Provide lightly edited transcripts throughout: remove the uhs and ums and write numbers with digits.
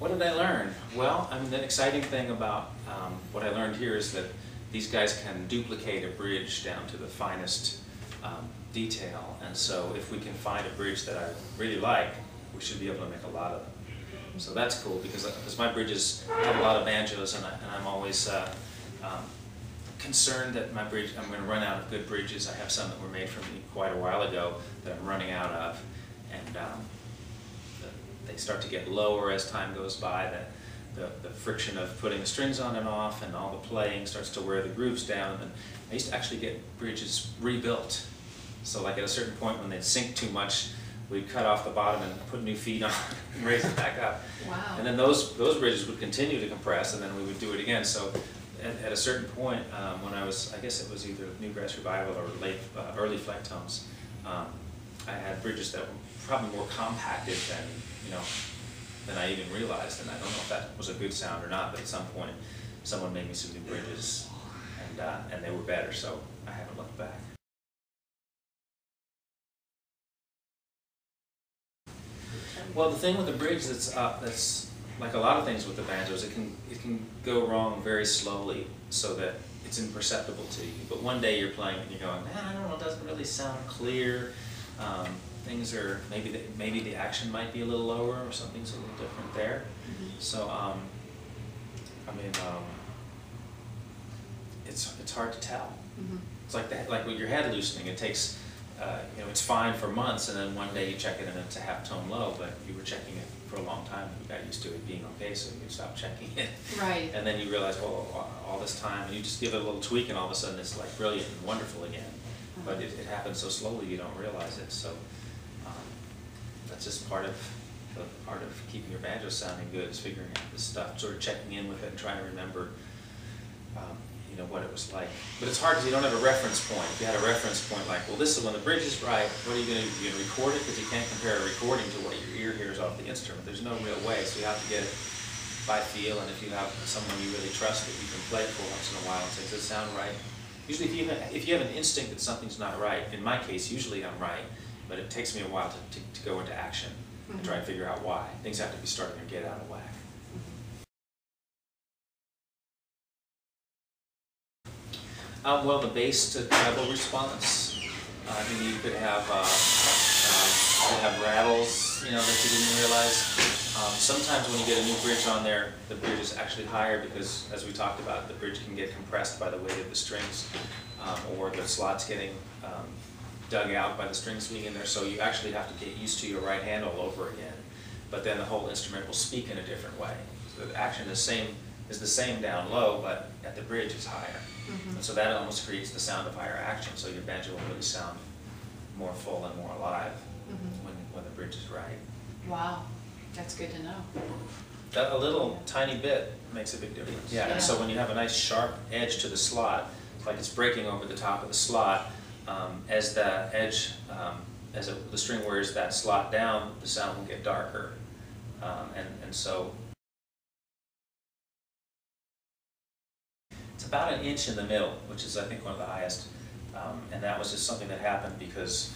What did I learn? Well, I mean, the exciting thing about what I learned here is that these guys can duplicate a bridge down to the finest detail. And so if we can find a bridge that I really like, we should be able to make a lot of them. So that's cool because my bridges have a lot of banjos, and I'm always concerned that my bridge, I'm going to run out of good bridges. I have some that were made for me quite a while ago that I'm running out of, and they start to get lower as time goes by. The friction of putting the strings on and off and all the playing starts to wear the grooves down. And I used to actually get bridges rebuilt. So like at a certain point when they'd sink too much, we'd cut off the bottom and put new feet on and raise it back up. Wow. And then those bridges would continue to compress, and then we would do it again. So at a certain point, when I guess it was either Newgrass Revival or early Flecktones, I had bridges that were probably more compacted than I even realized, and I don't know if that was a good sound or not, but at some point someone made me some new bridges, and they were better, so I haven't looked back. Well, the thing with the bridge that's like a lot of things with the banjos, it can go wrong very slowly so that it's imperceptible to you. But one day you're playing and you're going, I don't know, it doesn't really sound clear. Things are, maybe the action might be a little lower or something's a little different there. Mm-hmm. So, I mean, it's hard to tell. Mm-hmm. It's like with your head loosening. It takes, it's fine for months, and then one day you check it and it's a half-tone low, but you were checking it for a long time and you got used to it being okay, so you stop checking it. Right. And then you realize, well, all this time, and you just give it a little tweak, and all of a sudden it's like brilliant and wonderful again. Uh-huh. But it happens so slowly you don't realize it. So that's just part of keeping your banjo sounding good, is figuring out this stuff, sort of checking in with it and trying to remember what it was like. But it's hard because you don't have a reference point. If you had a reference point like, well, this is when the bridge is right, what are you going to do? You're going to record it, because you can't compare a recording to what your ear hears off the instrument. There's no real way, so you have to get it by feel, and if you have someone you really trust that you can play for once in a while and say, does it sound right? Usually if you have an instinct that something's not right, in my case, usually I'm right, but it takes me a while to go into action and try and figure out why. Things have to be starting to get out of whack. Well, the bass to treble response. I mean, you could have rattles, that you didn't realize. Sometimes when you get a new bridge on there, the bridge is actually higher because, as we talked about, the bridge can get compressed by the weight of the strings, or the slots getting dug out by the strings being in there. So you actually have to get used to your right hand all over again. But then the whole instrument will speak in a different way. So the action is the same down low, but at the bridge is higher. Mm-hmm. And so that almost creates the sound of higher action, so your banjo will really sound more full and more alive when the bridge is right. Wow, that's good to know. A little tiny bit makes a big difference. Yeah. And so when you have a nice sharp edge to the slot, it's like it's breaking over the top of the slot, as the edge, the string wears that slot down, the sound will get darker. And so it's about an inch in the middle, which is, I think, one of the highest. And that was just something that happened because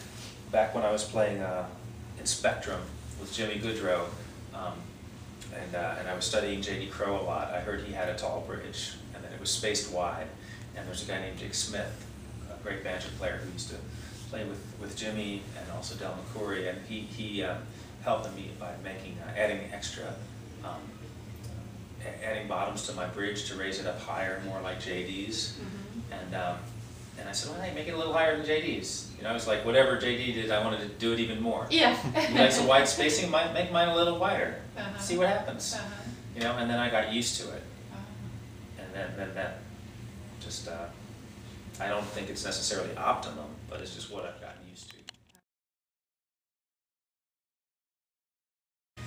back when I was playing in Spectrum with Jimmy Goodrow, and I was studying J.D. Crowe a lot, I heard he had a tall bridge, and that it was spaced wide. And there's a guy named Jake Smith, a great banjo player who used to play with Jimmy and also Del McCoury, and he helped me by adding bottoms to my bridge to raise it up higher, more like JD's. Mm-hmm. And I said, well, hey, make it a little higher than JD's. I was like, whatever JD did, I wanted to do it even more. Yeah. Nice and wide spacing, make mine a little wider. See what happens. And then I got used to it. And then that just, I don't think it's necessarily optimum, but it's just what I've gotten used to.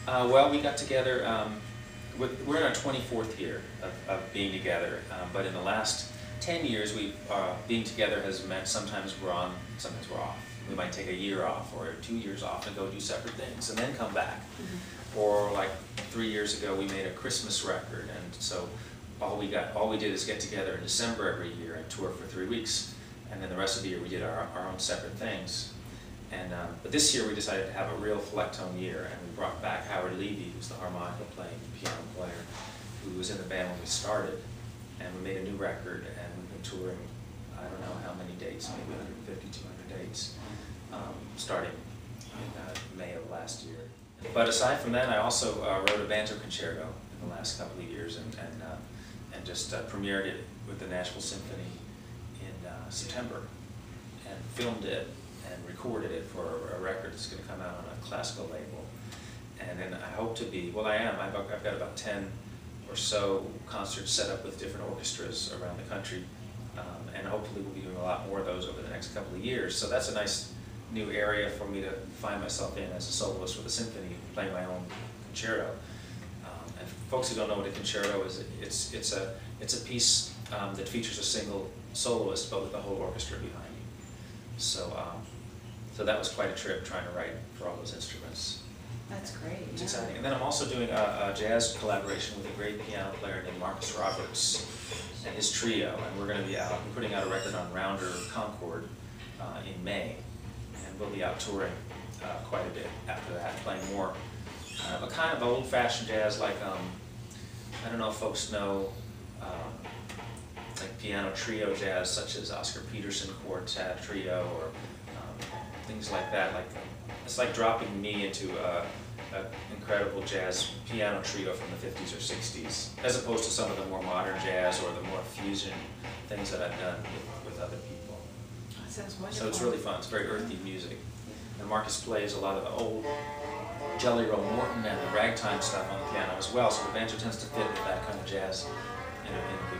Well, we got together, we're in our 24th year of being together, but in the last 10 years, being together has meant sometimes we're on, sometimes we're off. We might take a year off or 2 years off and go do separate things and then come back. Mm-hmm. Or like 3 years ago, we made a Christmas record, and so all we did is get together in December every year and tour for 3 weeks, and then the rest of the year we did our own separate things. But this year we decided to have a real Flecktone year, and we brought back Howard Levy, who's the harmonica playing piano player, who was in the band when we started. And we made a new record, and we've been touring, I don't know how many dates, maybe 150, 200 dates, starting in May of last year. But aside from that, I also wrote a Banjo concerto in the last couple of years, and just premiered it with the Nashville Symphony in September, and filmed it and recorded it for a record that's going to come out on a classical label. And then I hope to be, well, I am, I've got about 10 or so concerts set up with different orchestras around the country, and hopefully we'll be doing a lot more of those over the next couple of years. So that's a nice new area for me to find myself in as a soloist with a symphony, playing my own concerto. And for folks who don't know what a concerto is, it's a piece that features a single soloist, but with the whole orchestra behind you. So so that was quite a trip, trying to write for all those instruments. That's great. It's yeah. exciting. And then I'm also doing a jazz collaboration with a great piano player named Marcus Roberts and his trio, and we're going to be putting out a record on Rounder Concord in May, and we'll be out touring quite a bit after that, playing more a kind of old-fashioned jazz, like I don't know if folks know like piano trio jazz, such as Oscar Peterson Quartet Trio, or things like that. Like it's like dropping me into an incredible jazz piano trio from the 50s or 60s, as opposed to some of the more modern jazz or the more fusion things that I've done with other people. That sounds wonderful. So it's really fun. It's very earthy music. And Marcus plays a lot of the old Jelly Roll Morton and the ragtime stuff on the piano as well, so the banjo tends to fit with that kind of jazz in a good